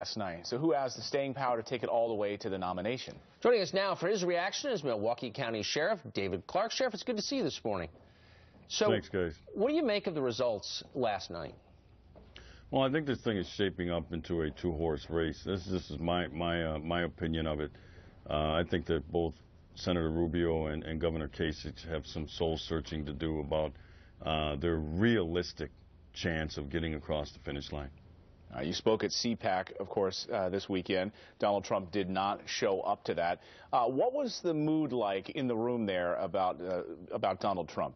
last night. So who has the staying power to take it all the way to the nomination? Joining us now for his reaction is Milwaukee County Sheriff David Clarke. Sheriff, it's good to see you this morning. So, thanks, guys. What do you make of the results last night? Well, I think this thing is shaping up into a two-horse race. This is my opinion of it. I think that both Senator Rubio and Governor Kasich have some soul-searching to do about their realistic chance of getting across the finish line. You spoke at CPAC, of course, this weekend. Donald Trump did not show up to that. What was the mood like in the room there about Donald Trump?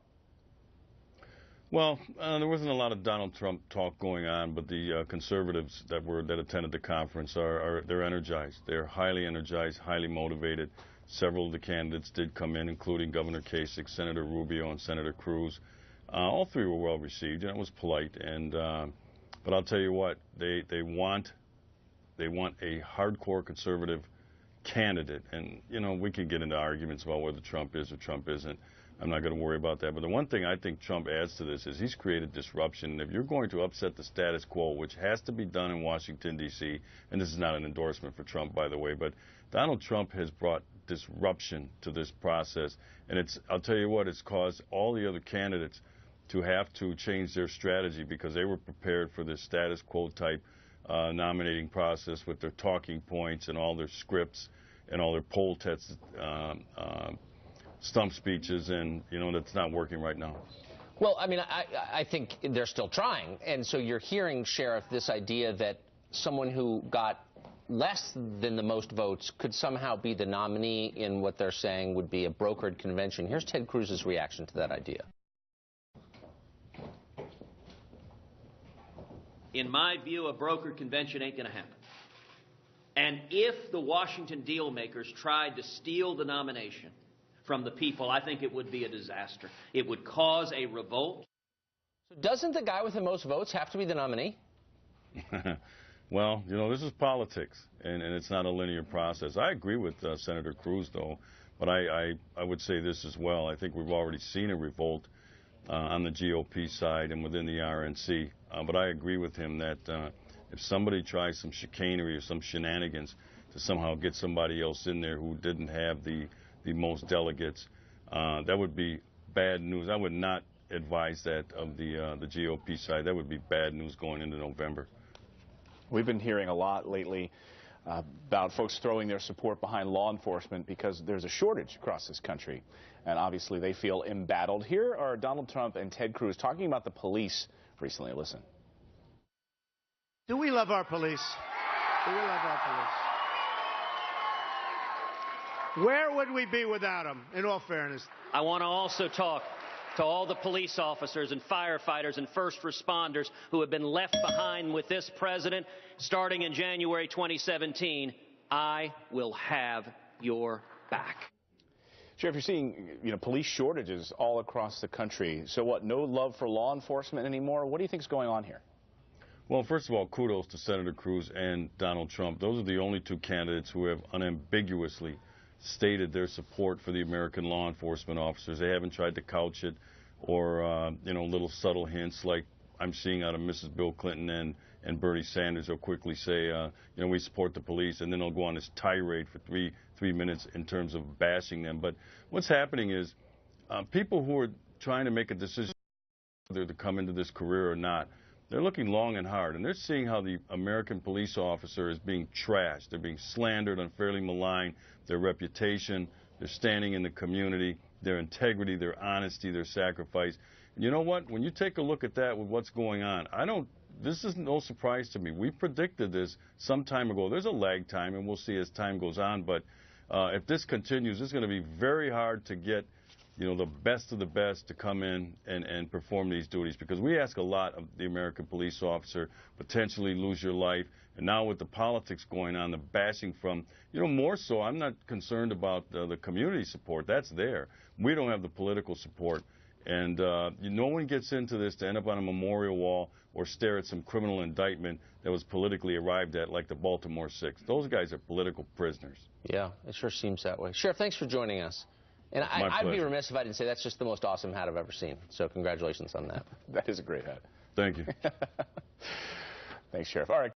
Well, there wasn't a lot of Donald Trump talk going on, but the conservatives that attended the conference they're energized. They're highly energized, highly motivated. Several of the candidates did come in, including Governor Kasich, Senator Rubio, and Senator Cruz. All three were well received, and it was polite. But I'll tell you what, they want a hardcore conservative candidate, and you know we can get into arguments about whether Trump is or Trump isn't. I'm not going to worry about that. But the one thing I think Trump adds to this is he's created disruption. And if you're going to upset the status quo, which has to be done in Washington, D.C., and this is not an endorsement for Trump, by the way, but Donald Trump has brought disruption to this process. And I'll tell you what, it's caused all the other candidates to have to change their strategy because they were prepared for this status quo type nominating process with their talking points and all their scripts and all their poll tests, stump speeches, and you know that's not working right now. Well, I mean, I think they're still trying, and so you're hearing, Sheriff, this idea that someone who got less than the most votes could somehow be the nominee in what they're saying would be a brokered convention. Here's Ted Cruz's reaction to that idea. In my view, a brokered convention ain't going to happen. And if the Washington deal makers tried to steal the nomination from the people, I think it would be a disaster. It would cause a revolt. So doesn't the guy with the most votes have to be the nominee? Well, you know, this is politics, and it's not a linear process. I agree with Senator Cruz, though, but I would say this as well. I think we've already seen a revolt on the GOP side and within the RNC. But I agree with him that if somebody tries some chicanery or some shenanigans to somehow get somebody else in there who didn't have the most delegates, that would be bad news. I would not advise that of the GOP side. That would be bad news going into November. We've been hearing a lot lately about folks throwing their support behind law enforcement because there's a shortage across this country. And obviously they feel embattled. Here are Donald Trump and Ted Cruz talking about the police recently. Listen. Do we love our police? Do we love our police? Where would we be without them, in all fairness? I want to also talk to all the police officers and firefighters and first responders who have been left behind with this president starting in January 2017. I will have your back. Sheriff, you're seeing, police shortages all across the country. So what, no love for law enforcement anymore? What do you think is going on here? Well, first of all, kudos to Senator Cruz and Donald Trump. Those are the only two candidates who have unambiguously stated their support for the American law enforcement officers. They haven't tried to couch it or, little subtle hints like I'm seeing out of Mrs. Bill Clinton and Bernie Sanders. They'll quickly say, we support the police, and then they'll go on this tirade for three minutes in terms of bashing them. But what's happening is people who are trying to make a decision whether to come into this career or not, they're looking long and hard, and they're seeing how the American police officer is being trashed. They're being slandered, unfairly maligned, their reputation, their standing in the community, their integrity, their honesty, their sacrifice. And you know what? When you take a look at that with what's going on, this is no surprise to me. We predicted this some time ago. There's a lag time, and we'll see as time goes on. But if this continues, it's going to be very hard to get the best of the best to come in and perform these duties, because we ask a lot of the American police officer, potentially lose your life. And now with the politics going on, the bashing from, more so, I'm not concerned about the community support. That's there. We don't have the political support. And no one gets into this to end up on a memorial wall or stare at some criminal indictment that was politically arrived at, like the Baltimore Six. Those guys are political prisoners. Yeah, it sure seems that way. Sheriff, thanks for joining us. And I'd be remiss if I didn't say that's just the most awesome hat I've ever seen. So congratulations on that. That is a great hat. Thank you. Thanks, Sheriff. All right.